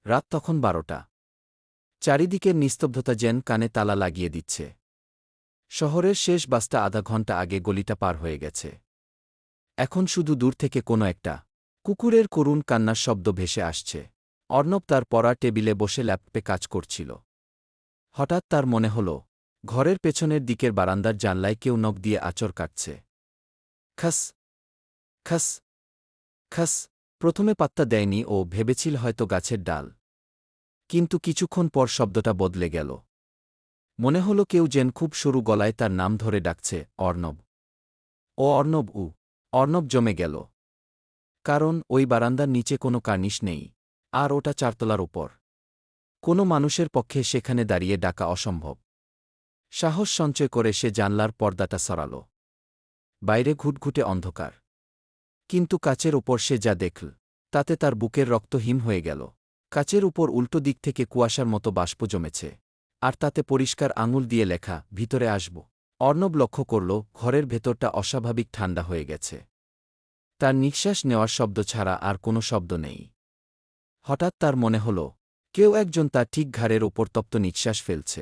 রাত তখন 12টা। চারিদিকের নিস্তব্ধতা যেন কানে তালা লাগিয়ে দিচ্ছে। শহরের শেষ বাসটা আধা ঘণ্টা আগে গলিটা পার হয়ে গেছে। এখন শুধু দূর থেকে কোনো একটা কুকুরের করুণ কান্নার শব্দ ভেসে আসছে। অর্ণব তার পড়া টেবিলে বসে ল্যাপটপে কাজ করছিল। হঠাৎ তার মনে হল, ঘরের পেছনের দিকের বারান্দার জানলায় কেউ নখ দিয়ে আঁচড় কাটছে। খাস খাস খাস। প্রথমে পাত্তা দেয়নি ও ভেবেছিল হয়তো গাছের ডাল। কিন্তু কিছুক্ষণ পর শব্দটা বদলে গেল। মনে হল কেউ যেন খুব সরু গলায় তার নাম ধরে ডাকছে, অর্ণব। ও অর্ণব। অর্ণব জমে গেল। কারণ ওই বারান্দার নিচে কোনো কার্নিশ নেই, আর ওটা 4 তলার ওপর। কোনো মানুষের পক্ষে সেখানে দাঁড়িয়ে ডাকা অসম্ভব। সাহস সঞ্চয় করে সে জানলার পর্দাটা সরাল। বাইরে ঘুটঘুটে অন্ধকার। কিন্তু কাচের ওপর সে যা দেখল, তাতে তার বুকের রক্ত হিম হয়ে গেল। কাচের উপর উল্টো দিক থেকে কুয়াশার মতো বাষ্প জমেছে, আর তাতে পরিষ্কার আঙুল দিয়ে লেখা, ভিতরে আসব। অর্ণব লক্ষ্য করল, ঘরের ভেতরটা অস্বাভাবিক ঠান্ডা হয়ে গেছে। তার নিঃশ্বাস নেওয়ার শব্দ ছাড়া আর কোনো শব্দ নেই। হঠাৎ তার মনে হল, কেউ একজন তার ঠিক ঘাড়ের ওপর তপ্ত নিঃশ্বাস ফেলছে।